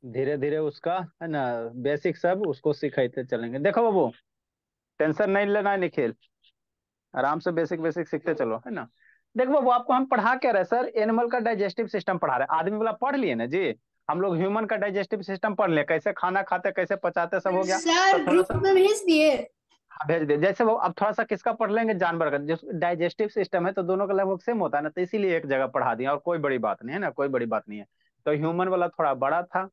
धीरे धीरे उसका है ना बेसिक सब उसको सिखाते चलेंगे। देखो बाबू, टेंशन नहीं लेना है निखिल, आराम से बेसिक बेसिक सीखते चलो, है ना। देखो बाबू, आपको हम पढ़ा क्या रहे सर, एनिमल का डाइजेस्टिव सिस्टम पढ़ा रहे, आदमी वाला पढ़ लिए ना जी। हम लोग ह्यूमन का डाइजेस्टिव सिस्टम पढ़ लिए, कैसे खाना खाते कैसे पचाते सब हो गया। तो सर थोड़ा ग्रुप सा में भेज दिए। हाँ, भेज दे। जैसे वो अब थोड़ा सा किसका पढ़ लेंगे, जानवर का, जो डाइजेस्टिव सिस्टम है तो दोनों का लगभग सेम होता है ना, तो इसीलिए एक जगह पढ़ा दिया, और कोई बड़ी बात नहीं है ना, कोई बड़ी बात नहीं है। तो ह्यूमन वाला थोड़ा बड़ा था,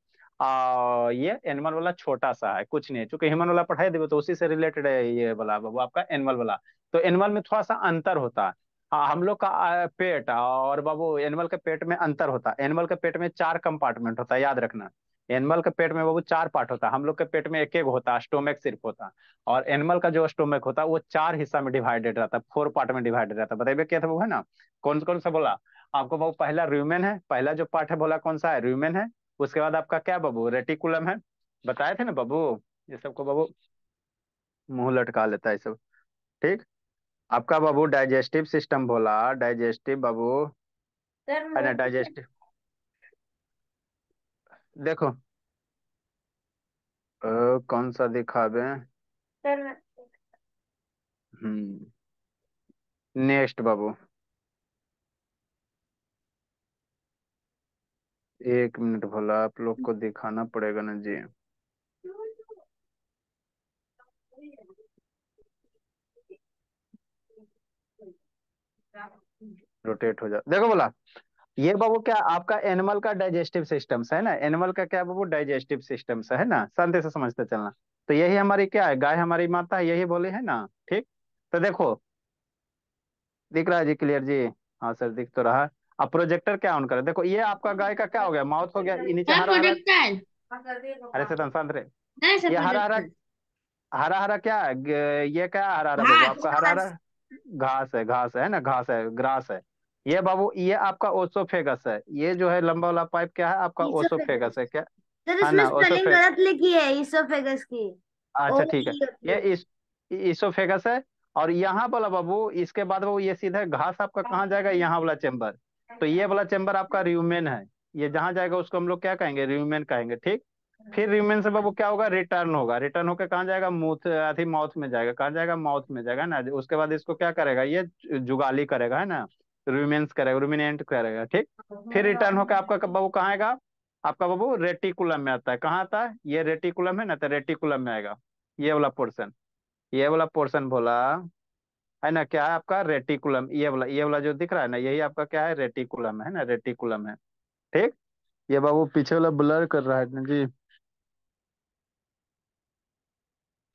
ये एनिमल वाला छोटा सा है, कुछ नहीं है, चूंकि ह्यूमन वाला पढ़ाई देवे तो उसी से रिलेटेड है ये वाला, वो आपका एनिमल वाला। तो एनिमल में थोड़ा सा अंतर होता है। हाँ, हम लोग का पेट और बाबू एनिमल के पेट में अंतर होता है। एनिमल के पेट में चार कंपार्टमेंट होता है, याद रखना। एनिमल के पेट में बाबू चार पार्ट होता है, हम लोग के पेट में एक एक होता है, स्टोमक सिर्फ होता है। और एनिमल का जो स्टोमक होता है वो चार हिस्सा में डिवाइडेड रहता है, फोर पार्ट में डिवाइडेड रहता है। बताइए क्या था वो, है ना। कौन कौन सा बोला आपको बाबू, पहला रूमेन है, पहला जो पार्ट है बोला कौन सा है, रूमेन है। उसके बाद आपका क्या बाबू, रेटिकुलम है। बताए थे ना बाबू, ये सबको बाबू मुंह लटका लेता है ये सब। ठीक। आपका बाबू डाइजेस्टिव सिस्टम बोला, डाइजेस्टिव बाबू, सर है ना, मुंह डाइजेस्टिव। देखो, कौन सा दिखावे। सर हम्म। नेक्स्ट बाबू, एक मिनट भला, आप लोग को दिखाना पड़ेगा ना जी। रोटेट हो जा, देखो बोला, ये बाबू क्या आपका एनिमल का डाइजेस्टिव सिस्टम्स है ना, एनिमल का क्या बाबू डाइजेस्टिव सिस्टम्स है ना, शांति से समझते चलना। तो यही हमारी क्या है, गाय हमारी माता है, यही बोली है ना। ठीक। तो देखो, दिख रहा है जी क्लियर जी। हाँ सर दिख तो रहा है। अब प्रोजेक्टर क्या ऑन करे, देखो ये आपका गाय का क्या हो गया, माउथ हो गया, ये नीचे सर हरा हरा। प्रोजेक्टर। अरे से शांत रहे। नहीं सर ये हरा हरा, प्रोजेक्टर। हरा हरा क्या है, ये क्या है, हरा हरा बाबू घास आपका हरा हरा। घास। घास है, घास है ना, घास है, ग्रास है। ये बाबू ये आपका ओसोफेगस है, ये जो है लंबा वाला पाइप क्या है आपका, इसोफेगस। ओसोफेगस है क्या। सर है इसमें ना, स्पेलिंग ओसोफेगस। गलत लिखी है इसोफेगस की। ओ अच्छा ठीक है। ई होती ये है। इस इसोफेगस है। और यहाँ वाला बाबू, इसके बाद बाबू ये सीधा घास आपका कहाँ जाएगा, यहाँ वाला चेम्बर। तो ये वाला चेम्बर आपका र्यूमेन है। ये जहाँ जाएगा उसको हम लोग क्या कहेंगे, र्यूमेन कहेंगे। ठीक। फिर र्यूमेन से बाबू क्या होगा, रिटर्न होगा, रिटर्न होकर कहाँ जाएगा, मुंह अथी माउथ में जाएगा, कहाँ जाएगा, माउथ में जाएगा ना। उसके बाद इसको क्या करेगा, ये जुगाली करेगा, है ना, रूमेंस करेगा, रूमिनेंट करेगा। ठीक। फिर रिटर्न होकर आपका बाबू कहाँ आएगा, आपका बाबू रेटिकुलम में आता है। कहाँ आता है, ये रेटिकुलम है ना, तो रेटिकुलम में आएगा ये वाला पोर्शन। ये वाला पोर्शन बोला, है ना, क्या है आपका रेटिकुलम, ये वाला जो दिख रहा है ना, यही आपका क्या है, रेटिकुलम है ना, रेटिकुलम है। ठीक। ये बाबू पीछे वाला ब्लर कर रहा है ना जी।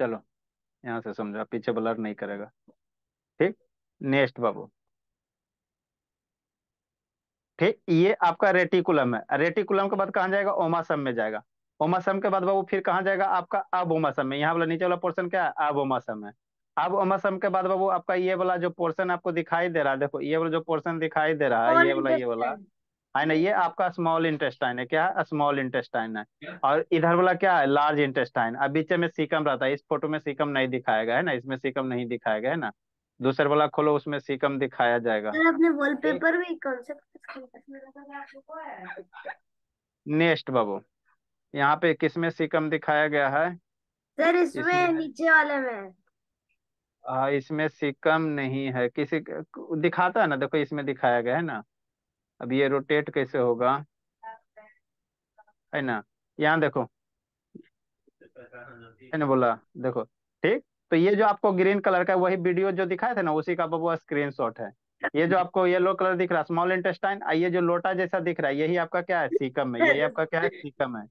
चलो, यहाँ से समझा, पीछे ब्लर नहीं करेगा। ठीक। नेक्स्ट बाबू। ठीक, ये आपका रेटिकुलम है, रेटिकुलम के बाद कहाँ जाएगा, ओमासम में जाएगा। ओमासम के बाद बाबू फिर कहाँ जाएगा आपका, अब ओमासम में, यहाँ वाला नीचे वाला पोर्शन क्या है, अब ओमासम है। अब ओमासम के बाद बाबू आपका ये वाला जो पोर्शन आपको दिखाई दे रहा है, देखो ये वाला जो पोर्शन दिखाई दे रहा है, स्मॉल ये वाला इंटेस्टाइन। है ना, ये आपका स्मॉल इंटेस्टाइन है, क्या है, स्मॉल इंटेस्टाइन है। और इधर वाला क्या है, लार्ज इंटेस्टाइन। अब बीच में सीकम रहता है, इस फोटो में सीकम नहीं दिखाया गया है ना, इसमें सीकम नहीं दिखाया गया है ना। दूसरे वाला खोलो, उसमें सीकम दिखाया जाएगा। सर अपने ठीक। वॉलपेपर भी कौन से। नेक्स्ट बाबू, यहाँ पे किसमें सिकम दिखाया गया है, सर इसमें इसमें नीचे वाले में। इसमें सिकम नहीं है, दिखाता है ना, देखो इसमें दिखाया गया है ना। अब ये रोटेट कैसे होगा, है ना, यहाँ देखो, है ना बोला, देखो। ठीक। तो ये जो आपको ग्रीन कलर का है, वही वीडियो जो दिखाया था ना, उसी का वो स्क्रीनशॉट है। ये जो आपको येलो कलर दिख रहा है स्मॉल इंटेस्टाइन, ये जो लोटा जैसा दिख रहा है, यही आपका क्या है, सीकम है, यही सर आपका क्या है, सीकम है।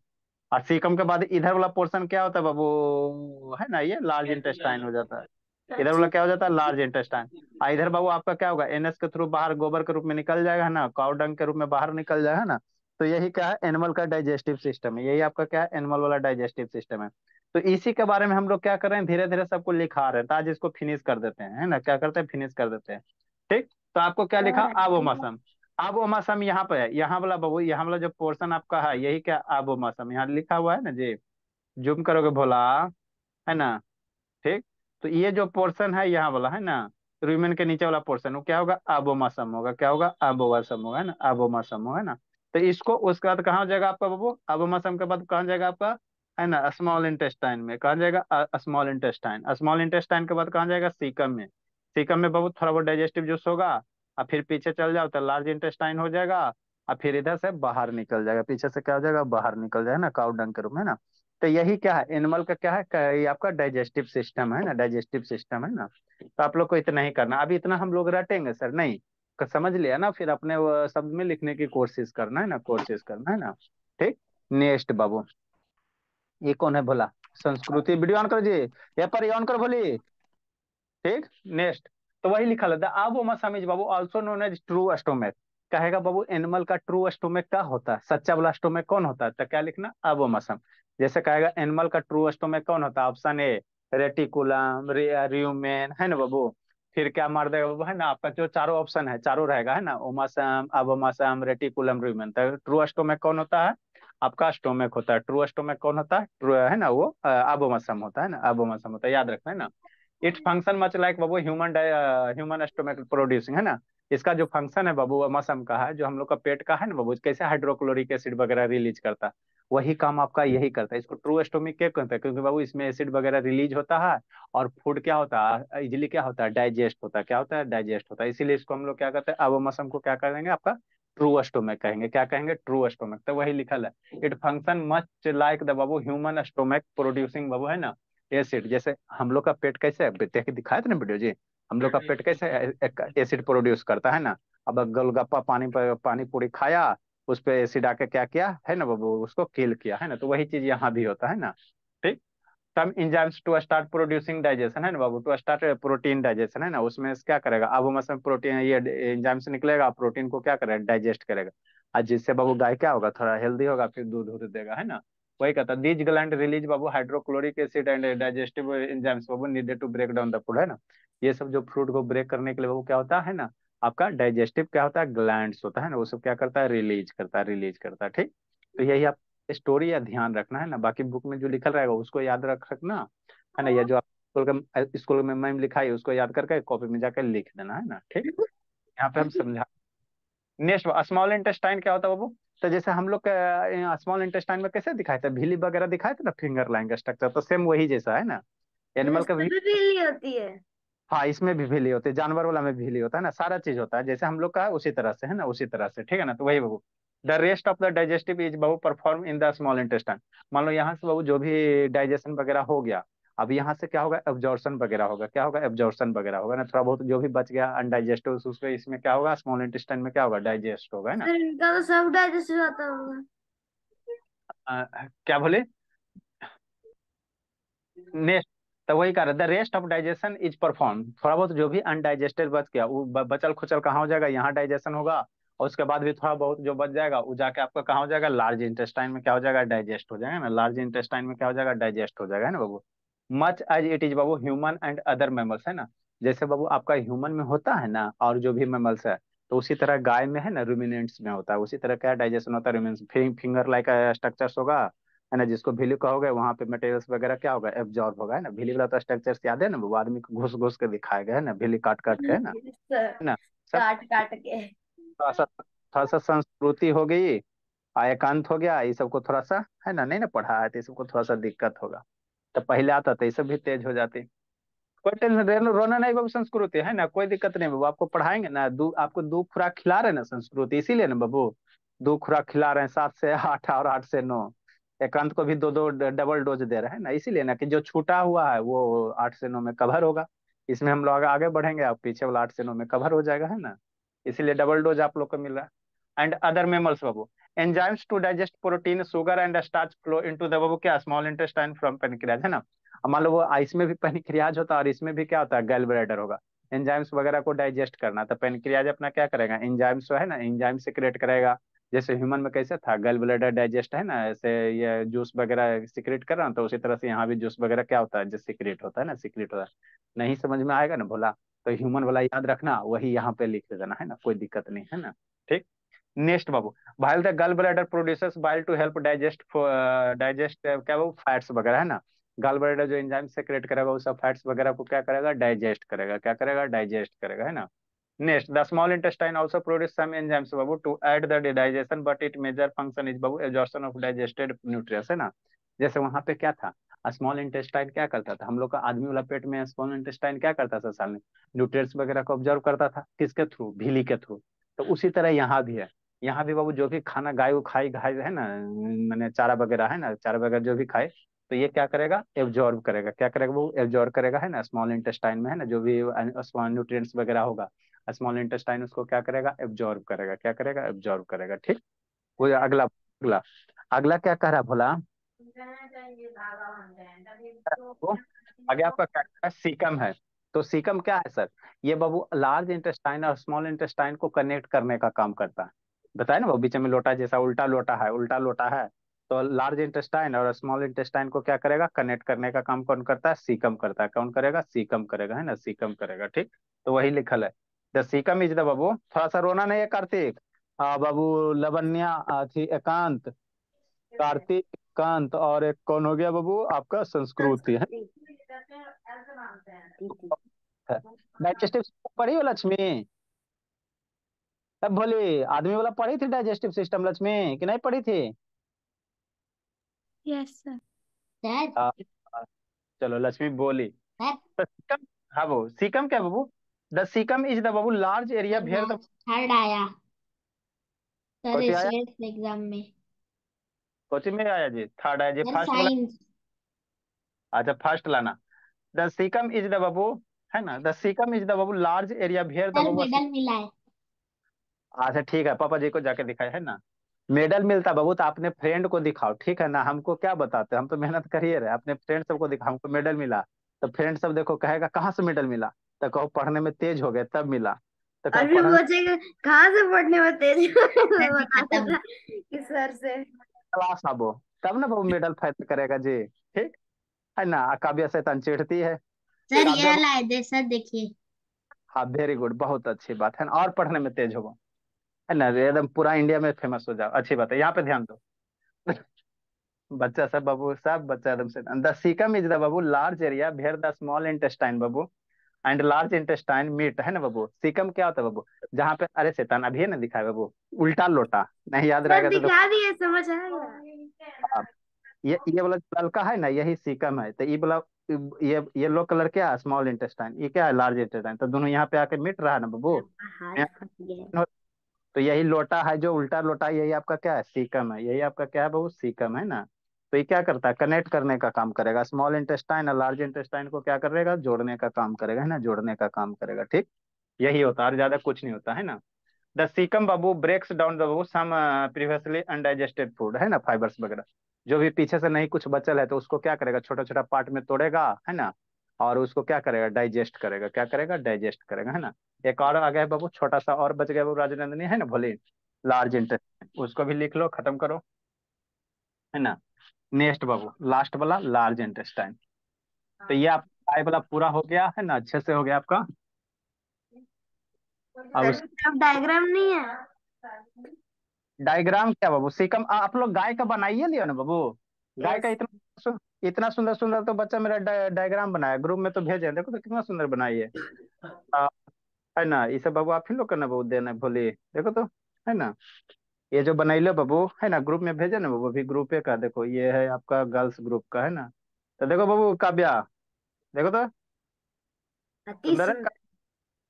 और सीकम के बाद इधर वाला पोर्शन क्या होता है बाबू, है ना, ये लार्ज इंटेस्टाइन हो जाता है। इधर वाला अच्छा। क्या हो जाता है, लार्ज इंटेस्टाइन। इधर बाबू आपका क्या होगा, एनएस के थ्रू बाहर गोबर के रूप में निकल जाएगा, है ना, काउ डंग के रूप में बाहर निकल जाएगा, है ना। तो यही क्या है, एनिमल का डाइजेस्टिव सिस्टम है, यही आपका क्या है, एनिमल वाला डाइजेस्टिव सिस्टम है। तो इसी के बारे में हम लोग क्या कर रहे हैं, धीरे धीरे सबको लिखा रहे हैं, तो आज इसको फिनिश कर देते हैं, है ना, क्या करते हैं, फिनिश कर देते हैं। ठीक। तो आपको क्या लिखा, आबो मौसम। आबो मौसम यहाँ पे है, यहाँ वाला बाबू, यहाँ वाला जो पोर्शन आपका है, यही क्या, आबो मौसम, यहाँ लिखा हुआ है ना जी। जूम करोगे भोला, है ना। ठीक। तो ये जो पोर्शन है यहाँ वाला, है ना, रुमेन के नीचे वाला पोर्शन, वो क्या होगा, आबो मौसम होगा, क्या होगा, आबो मौसम होगा, है ना, आबो मौसम होगा, है ना। तो इसको उसके बाद कहाँ हो जाएगा आपका बाबू, अबोमसम के बाद कहाँ जाएगा आपका, है ना, स्मॉल इंटेस्टाइन में। कहाँ जाएगा, स्मॉल इंटेस्टाइन। स्मॉल इंटेस्टाइन के बाद कहाँ जाएगा, सीकम में। सीकम में बाबू थोड़ा बहुत डाइजेस्टिव जूस होगा, और फिर पीछे चल जाओ तो लार्ज इंटेस्टाइन हो जाएगा, और फिर इधर से बाहर निकल जाएगा, पीछे से क्या हो जाएगा, बाहर निकल जाएगा ना, काउ डंग के रूप में ना। तो यही क्या है, एनिमल का क्या है, ये आपका डाइजेस्टिव सिस्टम है ना, डाइजेस्टिव सिस्टम है ना। तो आप लोग को इतना ही करना, अभी इतना हम लोग रटेंगे सर नहीं, समझ लिया ना, फिर अपने वो शब्द में लिखने की कोशिश करना है ना, कोशिश करना है ना। ठीक। नेक्स्ट बाबू, ये कौन है भोला, संस्कृति, वीडियो ऑन करो जी, यहाँ पर ऑन करो भोली। ठीक। नेक्स्ट, तो वही लिखा रहता है, अबोमसम इज बाबू also known as true stomach. कहेगा बाबू एनिमल का ट्रू स्टोमक क्या होता है, सच्चा वाला स्टोमक कौन होता है, तो क्या लिखना, अबोमसम। जैसे कहेगा एनिमल का ट्रू स्टोमक कौन होता है, ऑप्शन ए रेटिकुलम, रियूमेन, है ना बाबू। फिर क्या मार देगा बाबू, है ना, आपका जो चारों ऑप्शन है, चारों रहेगा, है ना, ओमासम, अबोमासम, रेटिकुलम, रियूमेन। तो ट्रू स्टोमक कौन होता है, आपका स्टोमक होता है। ट्रू स्टोमक कौन होता है, ट्रू है ना, वो अबोमसम होता है ना, अबोमसम होता है, याद रखना है ना। It function much like Babu human human stomach producing, है ना। इसका जो फंक्शन है बाबू, वो मसम का है, जो हम लोग का पेट का है ना बाबू, कैसे हाइड्रोक्लोरिक एसिड वगैरह रिलीज करता है, वही काम आपका यही करता है। इसको ट्रू स्टोमिक क्या कहते हैं, क्योंकि बाबू इसमें एसिड वगैरह रिलीज होता है, और फूड क्या होता है, इजिली क्या होता है, डाइजेस्ट होता है, क्या होता है, डाइजेस्ट होता है। इसीलिए इसको हम लोग क्या कहते हैं, अवमसम को क्या करेंगे आपका, ट्रू स्टोमक कहेंगे, क्या कहेंगे, ट्रू स्टोमक। तो वही लिखल है, it function much like the बाबू ह्यूमन स्टोमक प्रोड्यूसिंग बाबू, है ना, एसिड। जैसे हम लोग का पेट कैसे है, देख के दिखाया था ना वीडियो जी, हम लोग का पेट कैसे एसिड प्रोड्यूस करता है ना। अब गोलगप्पा पानी पूरी खाया, उस पे एसिड आके क्या किया है ना बाबू, उसको किल किया, है ना। तो वही चीज यहाँ भी होता है ना। ठीक। Some enzymes to start producing digestion, है ना बाबू, टू स्टार्ट प्रोटीन डाइजेशन, है ना, उसमें क्या करेगा, अब उसमें प्रोटीन, ये एंजाइम्स निकलेगा, प्रोटीन को क्या करेगा, डाइजेस्ट करेगा। और जिससे बाबू गाय क्या होगा, थोड़ा हेल्दी होगा, फिर दूध दूध देगा, है ना। वही कहता है, दीज ग्लैंड रिलीज बाबू hydrochloric acid and digestive enzymes बाबू needed to break down the food, है ना। ये सब जो फ्रूट को ब्रेक करने के लिए बाबू क्या होता है ना, आपका डाइजेस्टिव क्या होता है, ग्लैंड्स होता है ना, वो सब क्या करता है, रिलीज करता है, रिलीज करता है। ठीक। तो यही आप स्टोरी या ध्यान रखना है ना, बाकी बुक में जो लिखल रहेगा उसको याद रख रखना, है ना। या जो आप स्कूल में मैम लिखाई उसको याद करके कॉपी में जाकर लिख देना, है ना। ठीक। यहाँ पे हम समझा। नेक्स्ट, स्मॉल इंटेस्टाइन क्या होता है बाबू, तो जैसे हम लोग स्मॉल इंटेस्टाइन में कैसे दिखाए थे, भीली वगैरह दिखाए थे ना, फिंगर लाइन का स्ट्रक्चर, तो सेम वही जैसा है ना, एनिमल का इसमें भी। भी बिल्ली होती है। हाँ, इसमें भी भीली होती है, जानवर वाला में भीली होता है ना, सारा चीज होता है जैसे हम लोग का है उसी तरह से, है ना, उसी तरह से। ठीक है ना, तो वही बाबू, the rest of the digestive is बाबू perform in the small intestine. मान लो यहाँ से बाबू जो भी डाइजेशन वगैरह हो गया, अब यहाँ से क्या होगा, एब्जॉर्शन वगैरह होगा, क्या होगा, एब्जॉर्शन वगैरह होगा ना, थोड़ा बहुत जो भी बच गया अनडाइजेस्ट उसको इसमें क्या होगा, स्मॉल इंटेस्टाइन में क्या होगा, डाइजेस्ट होगा, है ना। फिर इनका तो सब डाइजेस्ट होता होगा। क्या बोले, नेक्स्ट, तो वही कह रहा the rest of digestion is perform, थोड़ा बहुत जो भी अनडाइजेस्टेड बच गया वो बचल खुचल कहाँ हो जाएगा, यहाँ डाइजेशन होगा, और उसके बाद भी थोड़ा बहुत जो बच जाएगा वो जाके आपका कहाँ हो जाएगा, लार्ज इंटेस्टाइन में क्या हो जाएगा, डाइजेस्ट हो जाएगा ना, लार्ज इंटेस्टाइन में क्या हो जाएगा, डाइजेस्ट हो जाएगा, है ना बाबू। मच एज इट इज बाबू ह्यूमन एंड अदर मेमल्स, है ना। जैसे बाबू आपका ह्यूमन में होता है ना, और जो भी मेमल्स है, तो उसी तरह गाय में है ना, रूमिनेंट्स में होता है, उसी तरह क्या डाइजेशन होता है, रूमिनेंट्स, फिंगर लाइक स्ट्रक्चर्स होगा, है ना, जिसको विल्यू कहोगे वहां पे मटेरियल्स वगैरह क्या होगा, एब्जॉर्ब होगा, है ना। विली वाला तो स्ट्रक्चर्स याद है ना, वो आदमी को घुस घुस के दिखाया गया है ना, विली काट काट के, है ना, है ना। सब काट काट के। थोड़ा सा संस्कृति हो गई, एकांत हो गया, ये सबको थोड़ा सा, है ना, नहीं ना पढ़ा है तो ये सबको थोड़ा सा दिक्कत होगा। तो पहले आता तो ये सब भी तेज हो जाती। कोई टेंशन, रोना नहीं बाबू, संस्कृति है ना, कोई दिक्कत नहीं बाबू, आपको पढ़ाएंगे ना, आपको 2 खुराक खिला रहे हैं ना संस्कृति, इसीलिए ना बाबू, 2 खुराक खिला रहे हैं, 7 से 8 और 8 से 9। एकांत को भी दो दो डबल डोज दे रहे हैं ना, इसीलिए ना कि जो छूटा हुआ है वो 8 से 9 में कवर होगा। इसमें हम लोग आगे बढ़ेंगे, आप पीछे वाला 8 से 9 में कवर हो जाएगा, है ना। इसीलिए डबल डोज आप लोग को मिल रहा है। एंड अदर मेमल्स बाबू, enzymes to digest protein, sugar and starch flow into the बाबू क्या, स्मॉल इंटेस्टाइन फ्रॉम पेनक्रियाज, है ना। अब मान लो वो इसमें भी पेनक्रियाज होता है, और इसमें भी क्या होता है, गैल ब्लैडर होगा। एंजाइम्स वगैरह को डाइजेस्ट करना, तो पेनक्रियाज अपना क्या करेगा, एंजाइम्स जो है ना, एंजाइम सिक्रेट करेगा। जैसे ह्यूमन में कैसे था, गैल ब्लैडर डाइजेस्ट है ना, ऐसे ये जूस वगैरह सिक्रेट कर रहा हूँ, तो उसी तरह से यहाँ भी जूस वगैरह क्या होता है, जो सिक्रेट होता है ना, सिक्रेट होता है। नहीं समझ में आएगा ना भोला, तो ह्यूमन वाला याद रखना, वही यहाँ पे लिख देना, है ना, कोई दिक्कत नहीं, है ना। ठीक। नेक्स्ट बाबू, bile the gall bladder producers bile to help digest, digest क्या वो फैट्स वगैरह, है ना। गल ब्लैडर जो एंजाइम सेक्रेट करेगा वो सब फैट्स वगैरह को क्या करेगा, डाइजेस्ट करेगा, क्या करेगा, डाइजेस्ट करेगा, है ना। Next, the small intestine also produce some enzymes बाबू to aid the digestion, but it major function is बाबू एब्जॉर्प्शन ऑफ डाइजेस्टेड न्यूट्रिएंट्स, है ना। जैसे वहां पे क्या था, स्मॉल इंटेस्टाइन क्या करता था, हम लोग का आदमी वाला पेट में स्मॉल इंटेस्टाइन क्या करता था साल में, न्यूट्रिएंट्स वगैरह को ऑब्जर्व करता था, किसके थ्रू, झिल्ली के थ्रू। तो उसी तरह यहाँ भी है। यहाँ भी बाबू जो भी खाना गाय को खाई गाय है ना, मैंने चारा वगैरह है ना, चारा वगैरह जो भी खाए, तो ये क्या करेगा, एब्जॉर्ब करेगा, क्या करेगा वो एब्जॉर्ब करेगा, है ना, स्मॉल इंटेस्टाइन में है ना, जो भी स्मॉल न्यूट्रिएंट्स वगैरह होगा, स्मॉल इंटेस्टाइन उसको क्या करेगा, एब्जॉर्ब करेगा, क्या करेगा, एब्जॉर्ब करेगा, ठीक। वो अगला अगला अगला क्या कह रहा भोला, वो आगे आपका क्या है, सीकम है। तो सीकम क्या है सर, ये बाबू लार्ज इंटेस्टाइन और स्मॉल इंटेस्टाइन को कनेक्ट करने का काम करता है। बताया ना वो बीच में लोटा जैसा उल्टा लोटा है, उल्टा लोटा है। तो लार्ज इंटेस्टाइन और स्मॉल इंटेस्टाइन को क्या करेगा, कनेक्ट करने का काम कौन करता है, सीकम करता है। कौन करेगा, सीकम करेगा, है ना, सीकम करेगा, ठीक। तो वही लिखल है, द सीकम इज द बाबू, थोड़ा सा रोना नहीं है कार्तिक। बाबू लवन्या थी एकांत, कार्तिक कांत, और एक कौन हो गया बाबू आपका, संस्कृति है। संस्कृति। डाइजेस्टिव सिस्टम पढ़ी हो लक्ष्मी, अब भोले आदमी वाला पढ़ी थी डाइजेस्टिव सिस्टम लक्ष्मी, कि नहीं पढ़ी थी। Yes sir. सर। आ, आ, चलो लक्ष्मी बोली। सर। तो सीकम, हाँ वो सीकम क्या बाबू, द सीकम इज द बाबू लार्ज एरिया सर भेयर मैं द, थर्ड आया सर कोची इस आया, एग्जाम में। कोची में आया जी, थर्ड आया जी, सर फर्स्ट वाला। साइंस। अच्छा फर्स्ट लाना, द सीकम इज द बाबू, है ना, द सीकम इज द बाबू large area where the sir Babu. Medal मिला है। अच्छा ठीक है, पापा जी को जाके दिखाया है ना, मेडल मिलता बाबू तो अपने फ्रेंड को दिखाओ, ठीक है ना, हमको क्या बताते, हम तो मेहनत करिए रहे, अपने फ्रेंड सबको दिखाओ हमको मेडल मिला। तो फ्रेंड सब देखो कहेगा कहाँ से मेडल मिला, तो कहो पढ़ने में तेज हो गए तब मिला। तो कहो और भी पढ़ने पूछेगा कहाँ से पढ़ने में तेज सर जी बता खत्म। देता कि सर से। क्लास आबो, तब ना बाबू मेडल फाइट करेगा जी, ठीक है ना। काव्या शैतान चिढ़ती है, सर ये काव्या, वाला है दे सर देखिए। हाँ वेरी गुड, बहुत अच्छी बात है ना, और पढ़ने में तेज होगा, है ना, एकदम पूरा इंडिया में फेमस हो जाओ, अच्छी बात है, यहाँ पे ध्यान दो। बच्चा सब बाबू, सब बच्चा एकदम से, द सीकम इज द बाबू large area where the small intestine बाबू एंड लार्ज इंटेस्टाइन मीट, है ना बाबू। सीकम क्या होता है बाबू, जहाँ पे, अरे शैतान अभी है ना दिखाया बाबू, उल्टा लोटा, नहीं याद सर रहेगा तो देखो। दिखा दिए समझ आएगा। आप, ये वाला जो लड़का है ना यही सीकम है, तो ये वाला, ये येलो कलर क्या है, स्मॉल इंटेस्टाइन, ये क्या है, लार्ज इंटेस्टाइन, तो दोनों यहाँ पे आके मिट रहा है ना बाबू। हाथ फट गया। तो यही लोटा है जो उल्टा लोटा है, यही आपका क्या है, सीकम है, यही आपका क्या है बाबू, सीकम, है ना। तो ये क्या करता है, कनेक्ट करने का काम करेगा, स्मॉल इंटेस्टाइन और लार्ज इंटेस्टाइन को क्या करेगा, जोड़ने का काम करेगा, है ना, जोड़ने का काम करेगा, ठीक। यही होता है, और ज्यादा कुछ नहीं होता, है ना। द सीकम बाबू ब्रेक्स डाउन द बाबू सम प्रीवियसली अनडाइजेस्टेड फूड, है ना, फाइबर्स वगैरह, जो भी पीछे से नहीं कुछ बचल है तो उसको क्या करेगा, छोटा छोटा पार्ट में तोड़ेगा, है ना, और उसको क्या करेगा, डाइजेस्ट करेगा, क्या करेगा, डाइजेस्ट करेगा, है ना। एक और आ गया है बाबू, छोटा सा और बच गया बाबू राजनंदनी, है ना, भोले, लार्ज इंटेस्टाइन, उसको भी लिख लो, खत्म करो, है ना। नेक्स्ट बाबू लास्ट वाला लार्ज इंटेस्टाइन। तो ये आप आई वाला पूरा हो गया, है ना, अच्छे से हो गया आपका। अब सर अब डायग्राम नहीं है। डायग्राम क्या बाबू, सीकम आप लोग गाय का बनाइए लियो ना बाबू, गाय का यस। इतना सुंदर सुंदर तो बच्चा मेरा डायग्राम बनाया, ग्रुप में तो भेजे, देखो तो कितना सुंदर बनाई है। आ, है ना, ये सब बाबू आप ही लोग का ना बाबू देना भोले, देखो तो, है ना, ये जो बनाइलो बाबू, है ना, ग्रुप में भेजे ना बाबू, अभी ग्रुप का देखो, ये है आपका गर्ल्स ग्रुप का, है ना। तो देखो बाबू काव्या, देखो तो, अति सुंदर है। सुंदर।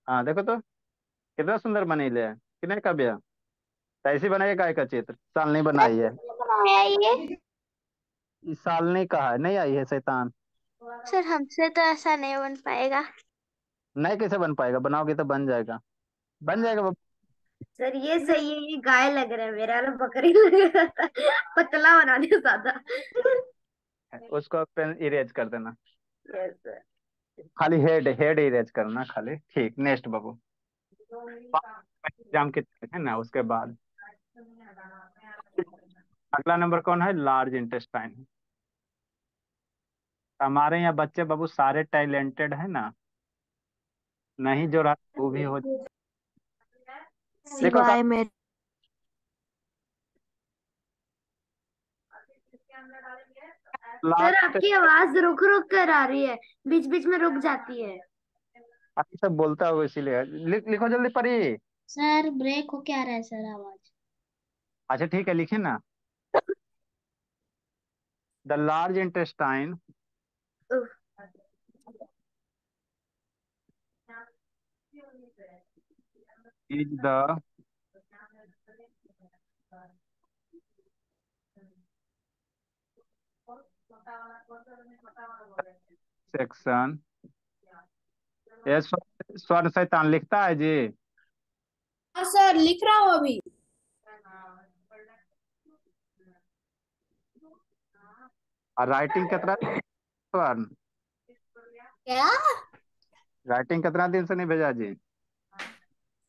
हाँ देखो तो, कितना सुंदर बनैले है कि नहीं काव्या, तो ऐसे बनाइए गाय का चित्र, साल नहीं सर बनाई है, किसने बनाया ये? इस साल नहीं कहा है, नहीं आई है शैतान। सर हमसे तो ऐसा नहीं बन पाएगा। नहीं कैसे बन पाएगा, बनाओगे तो बन जाएगा, बन जाएगा बाबू। सर ये सही है, ये गाय लग रहा है, मेरा वाला बकरी लग रहा था। पतला बना दिया ज्यादा। उसको पेन इरेज कर देना, यस सर। खाली हेड हेड इरेज करना खाली, ठीक। नेक्स्ट बाबू, एग्जाम के है ना, उसके बाद अगला नंबर कौन है, लार्ज इंटेस्टाइन। हमारे यहाँ बच्चे बाबू सारे टैलेंटेड है ना, नहीं जो रहा वो भी हो। देखो सिवाय मेरे। सर लार्ज, आपकी आवाज रुक रुक कर आ रही है, बीच बीच में रुक जाती है। अभी सब बोलता हो इसीलिए लिखो जल्दी परी। सर ब्रेक हो क्या रहा है सर आवाज? अच्छा ठीक है, लिखे ना। द लार्ज इंटेस्टाइन उफ, इज द सेक्शन। ये स्वर्ण शैतान लिखता है जी। हाँ सर लिख रहा हूँ अभी। और राइटिंग कितना स्वर्ण, क्या? राइटिंग कितना दिन से नहीं भेजा जी?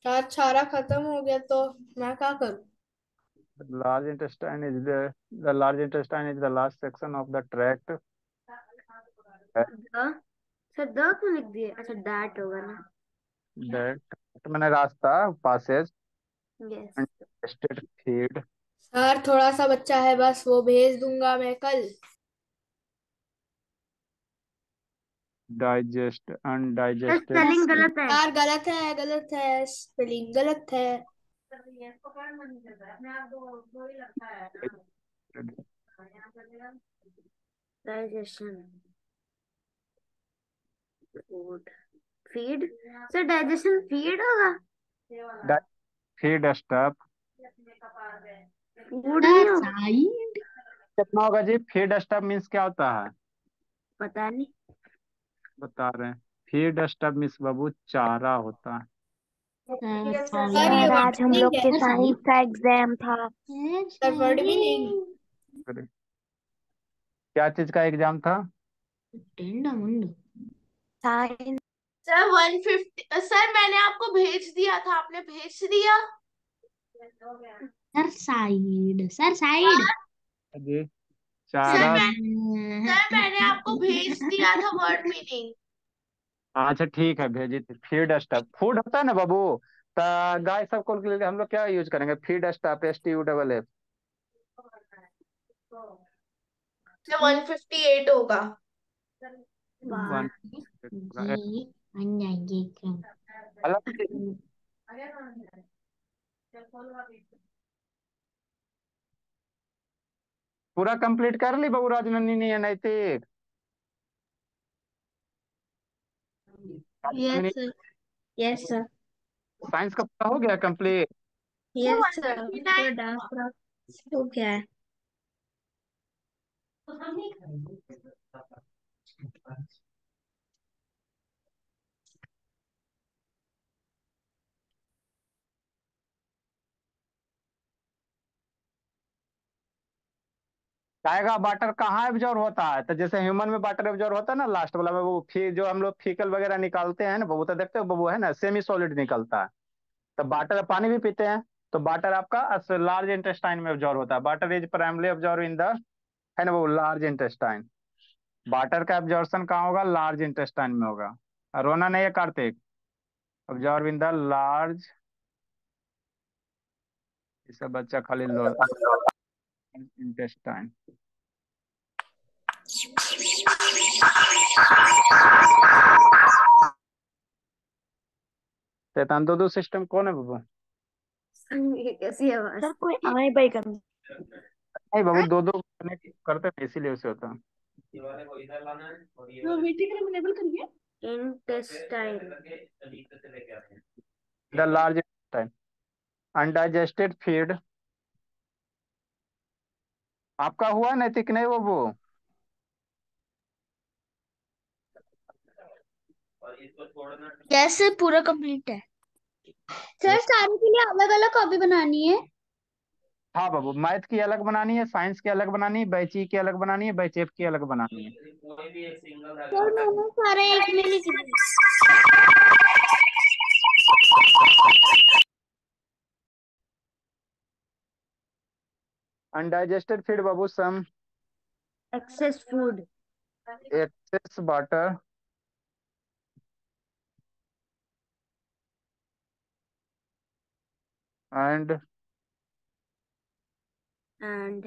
सर सारा खत्म हो गया तो मैं क्या करूँ? Large intestine is the large intestine is the last section of the tract. The sir the क्यों लिख दिए? अच्छा दैट होगा ना। दैट मैंने रास्ता पासेज यस। इंटेस्टेड फीड सर थोड़ा सा बच्चा है बस, वो भेज दूंगा मैं कल। डाइजेस्ट सर अनडाइजेस्टेड स्पेलिंग गलत है। सर गलत है स्पेलिंग गलत है। Digestion food feed. Sir digestion feed होगा, फीड स्टफ फूड नहीं सर होगा। साइड। कितना होगा जी? फीड स्टफ मीन्स क्या होता है पता नहीं। बता रहे हैं। फीड स्टफ मीन्स बाबू चारा होता है। सर सर ये साइड। सर वर्ड आज हम मीनिंग लोग है। के सर साइंस साइड। का एग्जाम था। Sir sir word meaning. Side. क्या चीज का एग्जाम था? टेंडा मुंडा। साइंस। सर 150। सर मैंने आपको भेज दिया था, आपने भेज दिया। Sir side. Sir side. जी सर चारा। मैंने आपको भेज दिया था वर्ड मीनिंग। अच्छा ठीक है, भेजी थी। फीड स्टफ फूड होता है ना बाबू। तो गाय सबको के लिए हम लोग क्या यूज करेंगे? Feed stuff STUFF। सर 158 होगा। बार। वन ये अंजाएंगे क्या? अलग पूरा कंप्लीट कर ली बाबू राजनंदिनी नहीं है नैतिक? Yes Rajnandini sir. Yes sir. Science का पूरा हो गया कंप्लीट? Yes sir. 159। पूरा डांस पूरा हो गया है। आएगा वाटर कहाँ एब्जॉर्ब होता है? तो जैसे ह्यूमन में वाटर एब्जॉर्ब होता है ना लास्ट वाला में, वो जो हम लोग फीकल वगैरह निकालते हैं ना बाबू, तो देखते हो बाबू है ना सेमी सॉलिड निकलता है। तो वाटर पानी भी पीते हैं, तो वाटर आपका लार्ज इंटेस्टाइन में एब्जॉर्ब होता है। Water is primarily absorb in the, है ना वो लार्ज इंटेस्टाइन। वाटर का एब्जॉर्प्शन कहाँ होगा? लार्ज इंटेस्टाइन में होगा। और रोना नहीं है Kartik. Absorb in the large, ये सब बच्चा खाली इंटेस्टाइन। शैतान दो सिस्टम कौन है बाबू? ये कैसी आवाज? सर कोई आए भाई कर। नहीं बाबू, दो दो कनेक्ट करते हैं इसीलिए उसे होता है। वो मीटिंग में लेबल करिए। Intestine. The large intestine undigested feed. आपका हुआ नैतिक नहीं बाबू? यस सर पूरा कंप्लीट है। सर सारे के लिए अलग अलग कॉपी बनानी है। हाँ बाबू, मैथ की अलग बनानी है, साइंस की अलग बनानी है, बैची की अलग बनानी है, बैचेफ की अलग बनानी है। सर मैंने सारे एक में लिख दिए। अनडाइजेस्टेड फीड बाबू some excess food. Excess water and and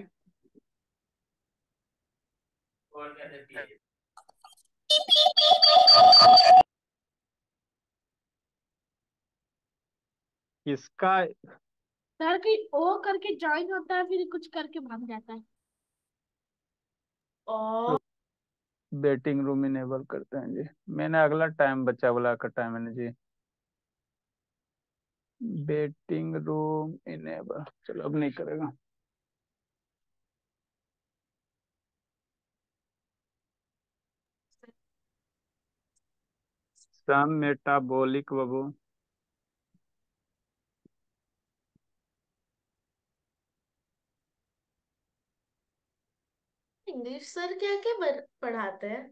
इसका सर कि ओ करके ज्वाइन होता है फिर कुछ करके भाग जाता है। और वेटिंग रूम इनेबल करते हैं जी। मैंने अगला टाइम बच्चा वाला का टाइम है ना जी। वेटिंग रूम इनेबल, चलो अब नहीं करेगा। सम मेटाबॉलिक बाबू। इंग्लिश सर क्या क्या पढ़ाते हैं?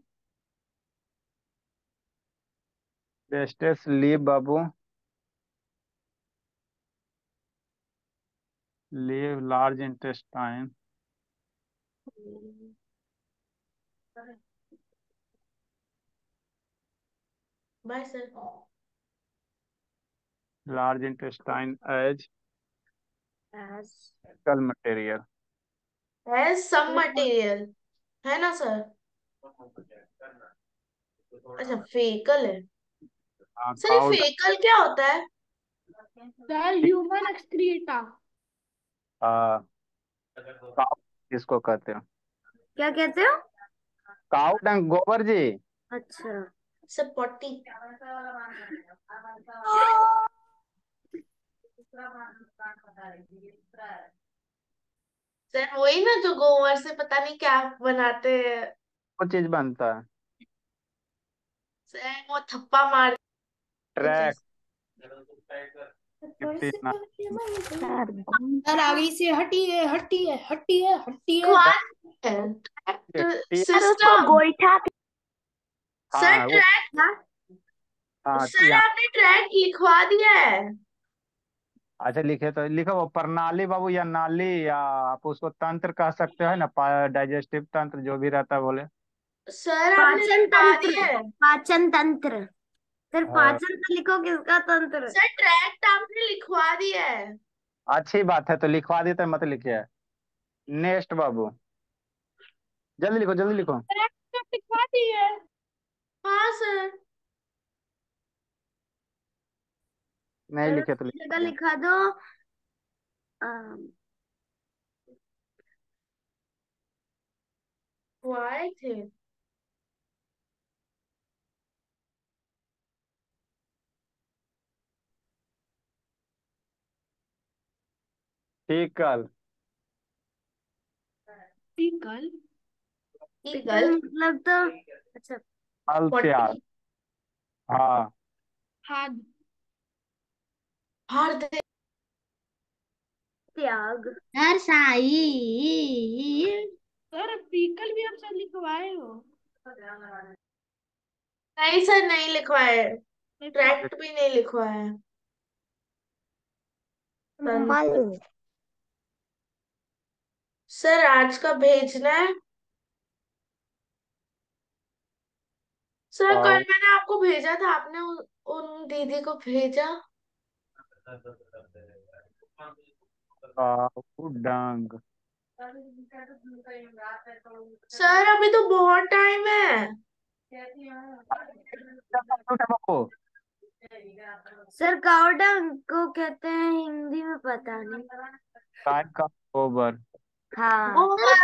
टेस्टेस लीव बाबू। Leave large intestine. Bye sir. Large intestine as As कल मटेरियल। है सम मटेरियल, है ना सर? अच्छा फेकल है। हाँ सर ये काउड। फेकल क्या होता है? Sir human excreta. हाँ काउड किसको कहते हो? क्या कहते हो? काउड एंड गोबर जी। अच्छा। Sir potty. सर वही ना जो गोबर से पता नहीं क्या बनाते हैं। वो चीज बनता है। सर वो थप्पा मार के ट्रैक। चीज। फिफ्टी। सर आगे से हटिए हटिए हटिए हटिए। ट्रैक्ट सर उसको सिस्टम। गोईठा। सर हाँ वो। ट्रैक। हाँ सर यहाँ। आपने ट्रैक लिखवा दिया है। अच्छा लिखे तो लिखो वो प्रणाली बाबू या नाली, या आप उसको तंत्र कह सकते हो ना, डाइजेस्टिव तंत्र जो भी रहता है बोले। सर आपने पाचन लिखवा तंत्र। दिया है। पाचन तंत्र। सर हाँ, पाचन तो लिखो, किसका तंत्र? सर ट्रैक्ट आपने लिखवा दिया है। अच्छी बात है तो लिखवा देते हैं, मत लिखिए। नेक्स्ट बाबू, जल्दी लिखो जल्दी लिखो। लिखवा दिए। हाँ सर। नहीं सर लिखे तो उसकी लिख जगह दो। लिखा दो। अम, वाई थे। ठीक कल। टिकल। Pickle eagle. मतलब तो। अच्छा। फल त्याग। पॉटी। हाँ खाद। हार दे। त्याग। सर साई। सर पीकल भी आप सर लिखवाए हो। नहीं सर नहीं लिखवाए। लिखवा। ट्रैक्ट भी नहीं लिखवाया। मुंबई। सर आज का भेजना है। सर कल काऊ मैंने आपको भेजा था, आपने उन दीदी को भेजा। काऊ डंग। सर अभी तो बहुत टाइम है। कंप्यूटर बाबू। सर कावडंग को कहते हैं हिंदी में, पता नहीं। गाय का गोबर। हाँ। गोबर।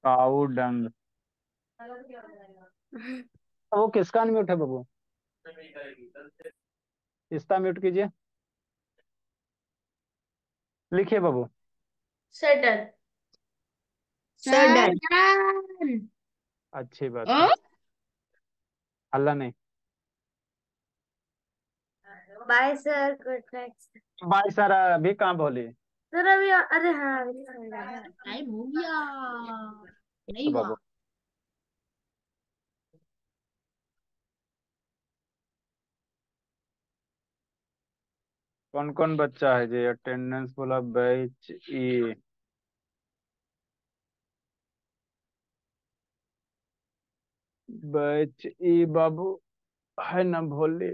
काऊ डंग। वो किसका म्यूट है बाबू? इसका म्यूट कीजिए। लिखिए बाबू। Sir done. Sir sir done. Done. अच्छी बात है। ओ हल्ला नहीं। Bye sir, good night. भाई सारा अभी कहाँ बोली? सर अभी, अरे हाँ अभी तो समझा है। टाइम हो गया। तो नहीं हुआ। बाबू कौन कौन बच्चा है जी अटेंडेंस बोला? बैच ई। बैच ई बाबू है ना भोले?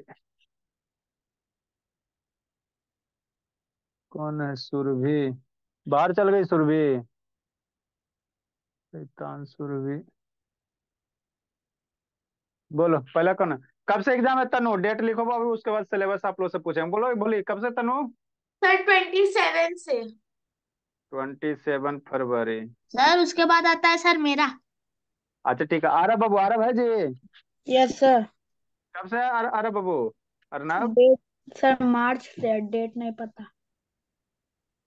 कौन है? सुरभि। बाहर चल गई सुरभि। शैतान सुरभि। बोलो पहला कौन है? कब से एग्जाम है तनु? डेट लिखो बाबू, उसके बाद सिलेबस आप लोग से पूछेंगे। बोलो बोली कब से तनु? सर 27 से। 27 फरवरी। सर उसके बाद आता है सर मेरा। अच्छा ठीक है, आरब बाबू, आरब है जी। Yes sir. कब से है आरब बाबू? अर्नब? डेट सर मार्च से, डेट नहीं पता।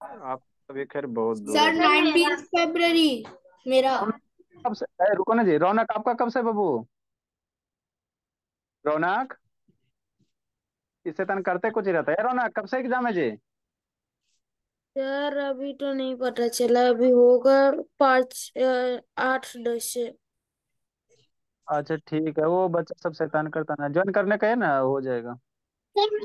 आप अभी खैर बहुत दूर सर है। 19 फरवरी मेरा। कब से रुको ना जी, रौनक आपका कब से बाबू? रौनक, इससे तन करते कुछ ही रहता है। रौनक कब से एग्जाम है जी? सर अभी तो नहीं पता चला, अभी होगा 8 10 से। अच्छा ठीक है, वो बच्चा सब शैतान करता ना, ज्वाइन करने का है ना, हो जाएगा। सर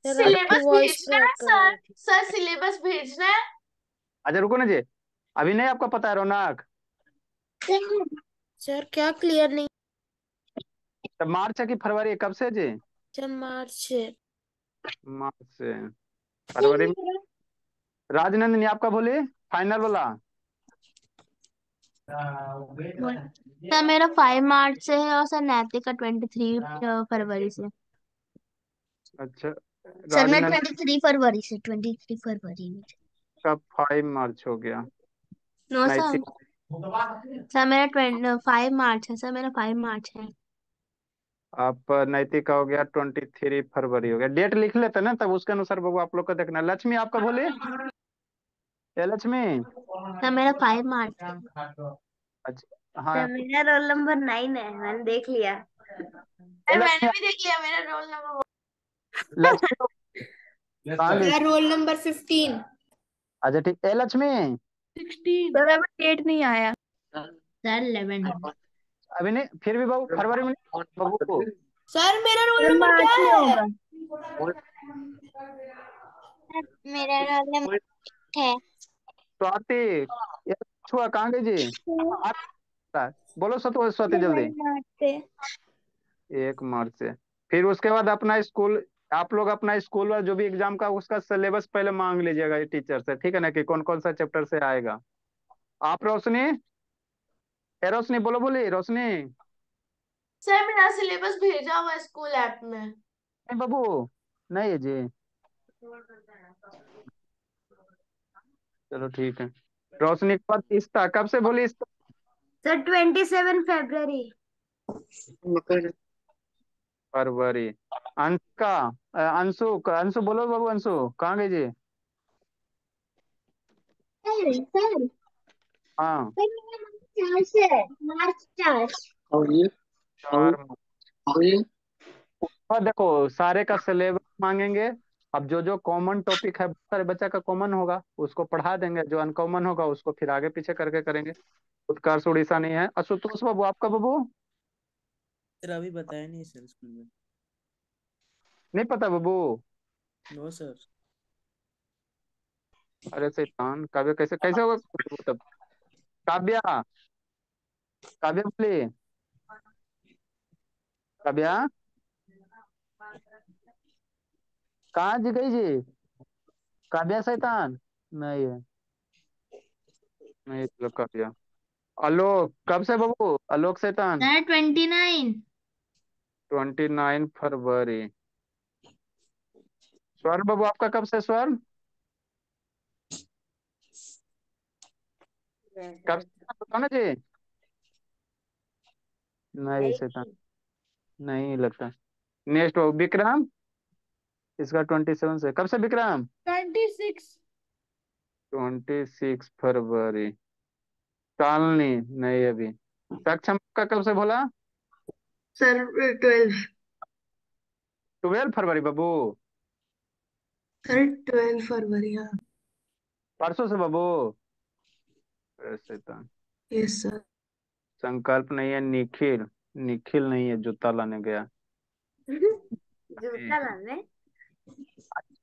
आपकी सिलेबस वॉइस भेजना क्रैक है कर सर। रही थी। सर सिलेबस भेजना है। अच्छा रुको ना जी, अभी नहीं आपको पता है रौनक? सर क्या क्लियर नहीं? तब मार्च है कि फरवरी है? कब से जी? सर मार्च से। मार्च से फरवरी में। राजनंदिनी आपका बोली, फाइनल वाला। सर मेरा 5 मार्च से है और सर नैतिक का 23 फरवरी से। अच्छा, सर मैं राजनंदिनी 23 फरवरी में। का 5 मार्च हो गया। No sir. नैतिक सर मेरा 5 मार्च है, सर मेरा 5 मार्च है। आप नैतिक का हो गया 23 फरवरी हो गया। डेट लिख लेते ना, तब उसके अनुसार बाबू आप लोग को देखना। लक्ष्मी आपका बोले, ये लक्ष्मी। सर मेरा 5 मार्च है। अच्छा हाँ, सर मेरा रोल नंबर 9 है, मैंने देख लिया। ये सर मैंने लक्ष्मी। भी देख लिया, मेरा रोल नंबर। लक्ष्मी तो कहाँ गई? Sir roll number 15। अच्छा ठीक, ए लक्ष्मी 16 सर अभी डेट नहीं आया। सर 11। अभी नहीं, फिर भी बाबू फरवरी में नहीं बाबू। सर मेरा रोल सर नंबर मार्च क्या में है? होगा। मेरा रोल नंबर है। स्वाति, ये छुआ कहाँ गई जी? बोलो सतो स्वाति जल्दी। 7 मार्च से। 1 मार्च से। फिर उसके बाद अपना स्कूल, आप लोग अपना स्कूल वाला जो भी एग्जाम का उसका सिलेबस पहले मांग लीजिएगा टीचर से, ठीक है ना, कि कौन कौन सा चैप्टर से आएगा। आप रोशनी, ए रोशनी बोलो, बोली रोशनी। सर मेरा सिलेबस भेजा हुआ है स्कूल ऐप में। नहीं बाबू, नहीं है जी। चलो ठीक है। रोशनी के बाद इस्ता कब से बोली इस्ता? सर 27 फरवरी। फरवरी। अंशु का, अंशु अंशु बोलो बाबू, अंशु कहाँ गई जी? सर सर हाँ, सर मेरा मार्च 4 से है, मार्च 4। और ये 4 मार्च। और ये और देखो सारे का सिलेबस मांगेंगे। अब जो जो कॉमन टॉपिक है, बहुत सारे बच्चा का कॉमन होगा उसको पढ़ा देंगे, जो अनकॉमन होगा उसको फिर आगे पीछे करके करेंगे। उत्कर्ष उड़ीसा नहीं है। आशुतोष बाबू आपका बाबू? सर अभी बताया नहीं सर स्कूल में। नहीं पता बाबू? No sir. अरे शैतान, काव्य कैसे कैसे होगा तब? काव्या, काव्या बोली, काव्या कहाँ जी गई जी? काव्या शैतान नहीं है, नहीं चलो काव्या। आलोक कब से बाबू? आलोक शैतान सर 29। 29 फरवरी। स्वर्ण बाबू आपका कब से स्वर्ण? कब से बताओ ना जी। नहीं शैतान, नहीं लगता। नेक्स्ट बाबू विक्रम, इसका 27 से। कब से विक्रम? 26। 26 फरवरी। शालिनी नहीं अभी। सक्षम का कब से बोला? सर 12। 12 फरवरी बाबू। सर 12 फरवरी, हाँ। परसों से बाबू। अरे शैतान। Yes sir. संकल्प नहीं है, निखिल, निखिल नहीं है, जूता लाने गया। जूता लाने।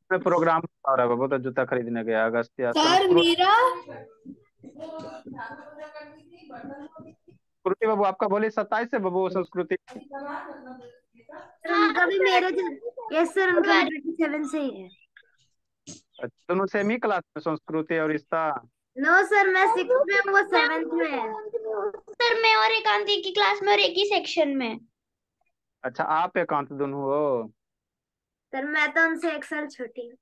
प्रोग्राम हो रहा है बाबू, तो जूता खरीदने गया। अगस्त या सर संस्कृति। मेरा बाबू आपका बोली 27 से बाबू संस्कृति। सर उनका भी मेरे यस सर, उनका भी 27 से ही है। दोनों सेम ही क्लास में, संस्कृति और रिश्ता। नो सर, मैं 6th में हूँ, वो 7th में है। सर मैं और एकांत एक ही क्लास में और एक ही सेक्शन में। अच्छा आप एकांत दोनों हो। सर मैं तो उनसे 1 साल छोटी हूँ।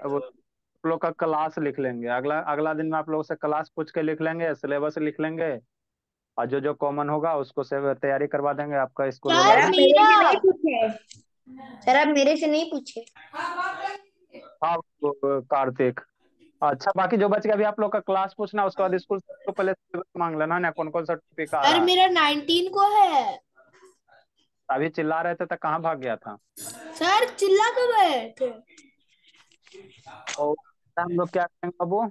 अब आप लोग का क्लास लिख लेंगे, अगला अगला दिन में आप लोगों से क्लास पूछ के लिख लेंगे, सिलेबस लिख लेंगे, और जो जो कॉमन होगा उसको से तैयारी करवा देंगे आपका स्कूल वाला सर सर भी। आप मेरे से मेरा नहीं पूछे। सर आप मेरे से नहीं पूछे। हाँ कार्तिक। अच्छा बाकी जो बच गया अभी आप लोग का क्लास पूछना, उसके बाद स्कूल से तो पहले syllabus मांग लेना ना, कौन कौन सा टॉपिक आ सर रहा है। मेरा 19 को है। अभी चिल्ला रहे थे तो कहाँ भाग गया था। सर चिल्ला क्यों रहे थे? और हम लोग क्या करेंगे बाबू,